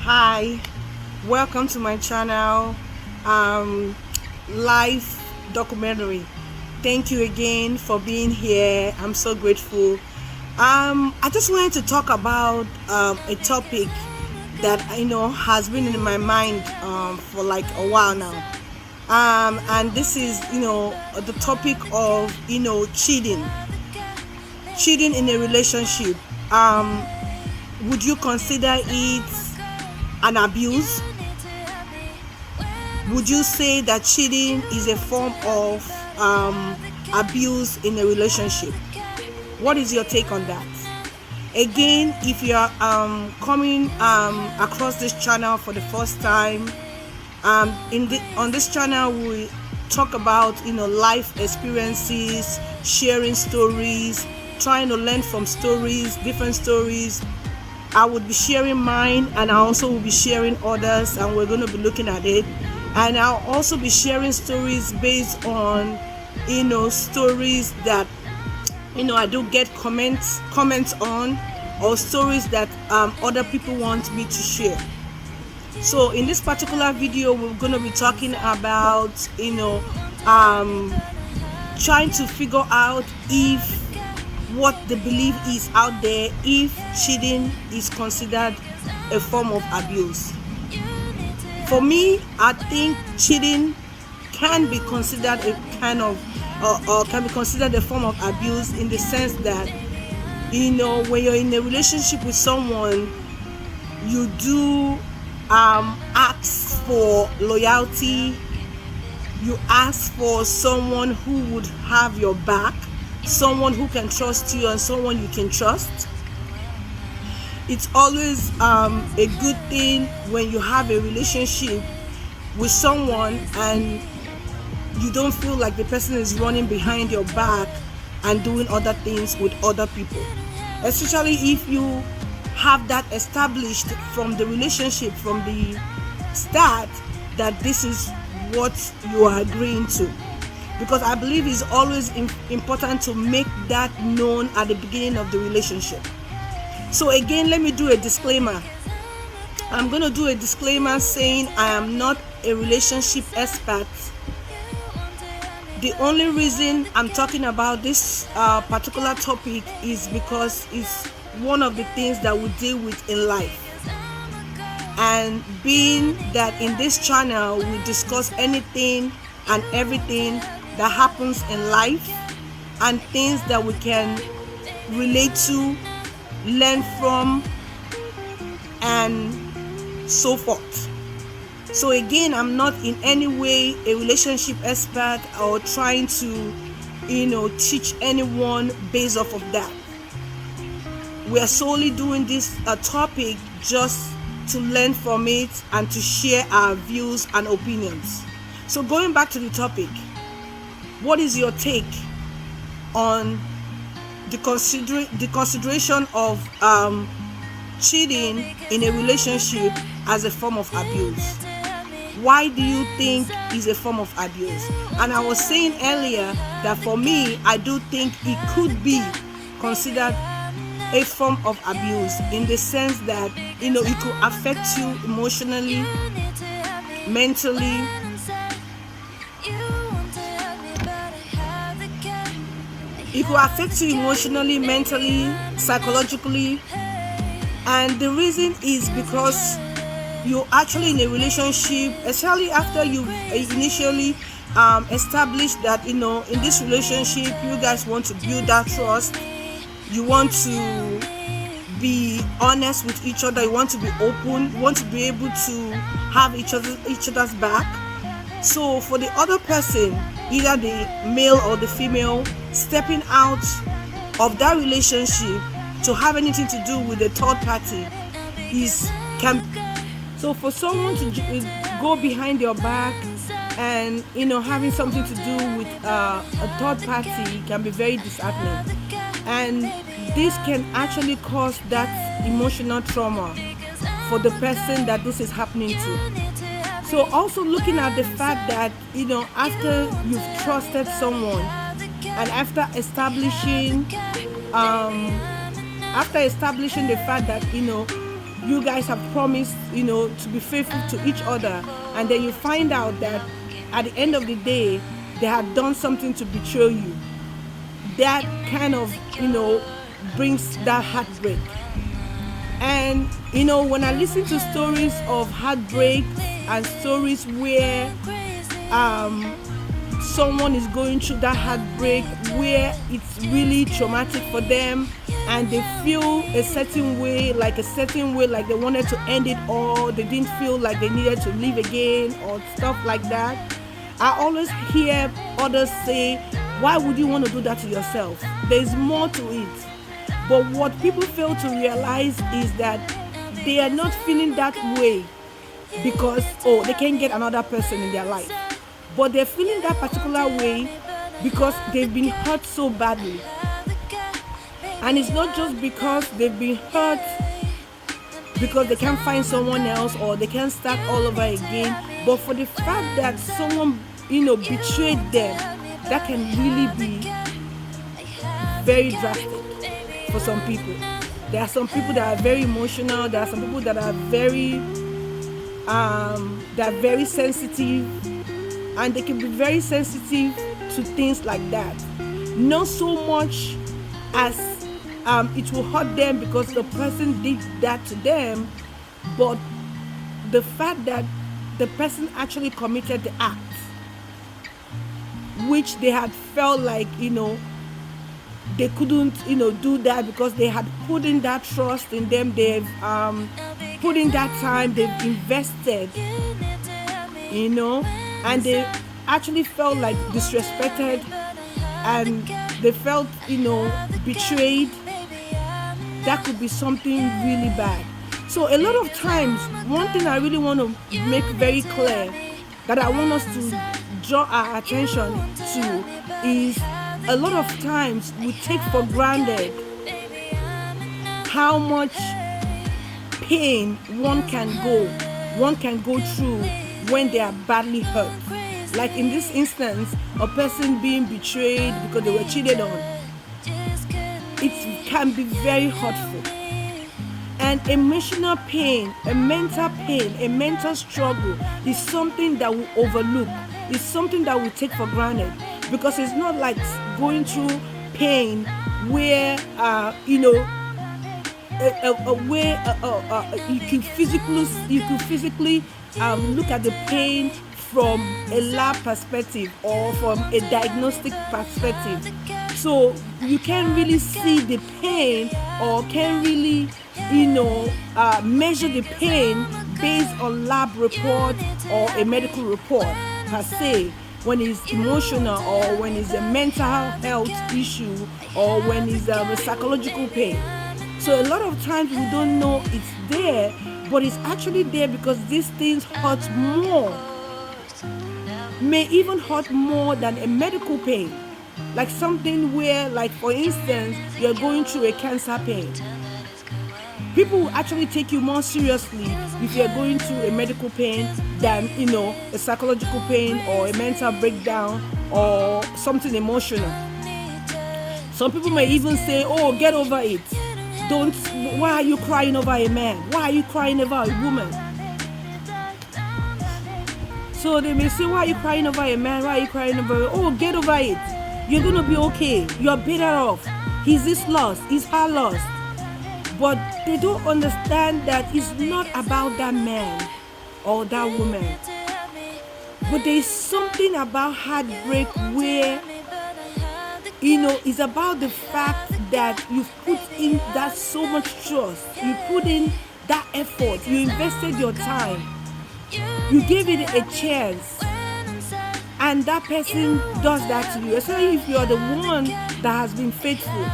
Hi, welcome to my channel, um, live documentary. Thank you again for being here. I'm so grateful. I just wanted to talk about a topic that has been in my mind for like a while now. And this is the topic of cheating in a relationship. Would you consider it an abuse? Would you say that cheating is a form of abuse in a relationship? What is your take on that? Again, if you are coming across this channel for the first time, on this channel we talk about life experiences, sharing stories, trying to learn from stories, different stories. I would be sharing mine, and I also will be sharing others, and we're going to be looking at it. And I'll also be sharing stories based on stories that I do get comments on, or stories that other people want me to share. So in this particular video, we're going to be talking about trying to figure out if what the belief is out there, if cheating is considered a form of abuse. For me, I think cheating can be considered a kind of or can be considered a form of abuse, in the sense that when you're in a relationship with someone, you do ask for loyalty, you ask for someone who would have your back, someone who can trust you, and someone you can trust. It's always a good thing when you have a relationship with someone and you don't feel like the person is running behind your back and doing other things with other people, especially if you have that established from the relationship, from the start, that this is what you are agreeing to. Because I believe it's always important to make that known at the beginning of the relationship. So again, let me do a disclaimer. I'm going to do a disclaimer saying I am not a relationship expert. The only reason I'm talking about this particular topic is because it's one of the things that we deal with in life. And being that in this channel we discuss anything and everything that happens in life, and things that we can relate to, learn from, and so forth. So again, I'm not in any way a relationship expert or trying to teach anyone based off of that. We are solely doing this topic just to learn from it and to share our views and opinions. So going back to the topic, what is your take on the consideration of cheating in a relationship as a form of abuse? Why do you think it's a form of abuse? And I was saying earlier that for me, I do think it could be considered a form of abuse, in the sense that it could affect you emotionally, mentally. It could affect you emotionally, mentally, psychologically. And the reason is because you're actually in a relationship, especially after you initially established that in this relationship you guys want to build that trust. You want to be honest with each other, you want to be open, you want to be able to have each other's back. So for the other person, either the male or the female, stepping out of that relationship to have anything to do with the third party so for someone to go behind your back and having something to do with a third party can be very disheartening, and this can actually cause that emotional trauma for the person that this is happening to. So also looking at the fact that after you've trusted someone, and after establishing the fact that you guys have promised, to be faithful to each other, and then you find out that at the end of the day they have done something to betray you. That kind of, brings that heartbreak. And when I listen to stories of heartbreak and stories where someone is going through that heartbreak, where it's really traumatic for them, and they feel a certain way, like they wanted to end it all, they didn't feel like they needed to live again or stuff like that. I always hear others say, why would you want to do that to yourself? There's more to it. But what people fail to realize is that they are not feeling that way because, they can't get another person in their life. But they're feeling that particular way because they've been hurt so badly. And it's not just because they've been hurt because they can't find someone else or they can't start all over again, but for the fact that someone, betrayed them. That can really be very drastic for some people. There are some people that are very emotional. There are some people that are very sensitive, and they can be very sensitive to things like that. Not so much as it will hurt them because the person did that to them, but the fact that the person actually committed the act, which they had felt like, they couldn't, do that because they had put in that trust in them. They've put in that time, they've invested, and they actually felt like disrespected, and they felt, betrayed. That could be something really bad. So a lot of times, one thing I really want to make very clear that I want us to draw our attention to is, a lot of times we take for granted how much pain one can go through when they are badly hurt. Like in this instance, a person being betrayed because they were cheated on. It can be very hurtful. And emotional pain, a mental struggle is something that we overlook. It's something that we take for granted, because it's not like going through pain where you can physically look at the pain from a lab perspective or from a diagnostic perspective. So you can't really see the pain or can't really measure the pain based on lab report or a medical report per se, when it's emotional or when it's a mental health issue or when it's a psychological pain. So a lot of times we don't know it's there, but it's actually there because these things hurt more, may even hurt more than a medical pain. Like something where, like for instance, you're going through a cancer pain. People will actually take you more seriously if you're going through a medical pain than, a psychological pain or a mental breakdown or something emotional. Some people may even say, oh, get over it. Why are you crying over a man? Why are you crying over a woman? So they may say, why are you crying over a man? Why are you crying over, oh, get over it. You're going to be okay. You're better off. He's his loss. He's her loss. But they don't understand that it's not about that man or that woman. But there's something about heartbreak where, it's about the fact that you've put in that so much trust. You put in that effort. You invested your time. You gave it a chance. And that person does that to you, especially if you're the one that has been faithful.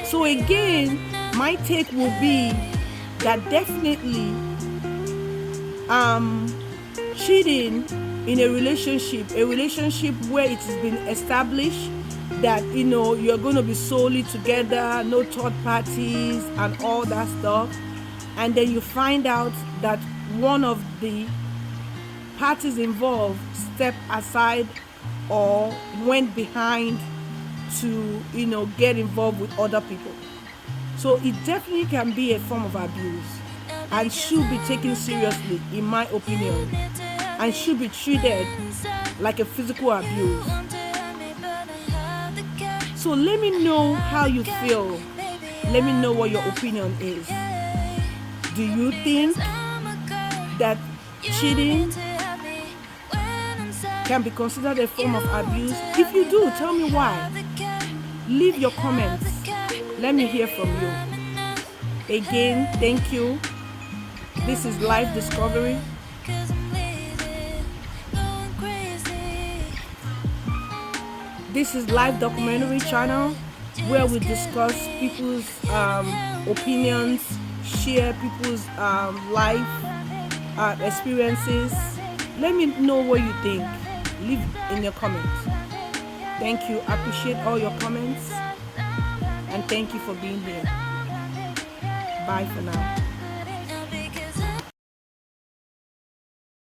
So again, my take will be that definitely cheating in a relationship where it has been established that you're going to be solely together, no third parties and all that stuff, and then you find out that one of the parties involved stepped aside or went behind to get involved with other people. So it definitely can be a form of abuse. and should be taken seriously, in my opinion, and should be treated like a physical abuse. So let me know how you feel. Let me know what your opinion is. Do you think that cheating can be considered a form of abuse? If you do, tell me why. Leave your comments. Let me hear from you. Again, thank you. This is Life Discovery. This is Live Documentary Channel, where we discuss people's opinions, share people's life experiences. Let me know what you think. Leave in your comments. Thank you. I appreciate all your comments, and thank you for being here. Bye for now.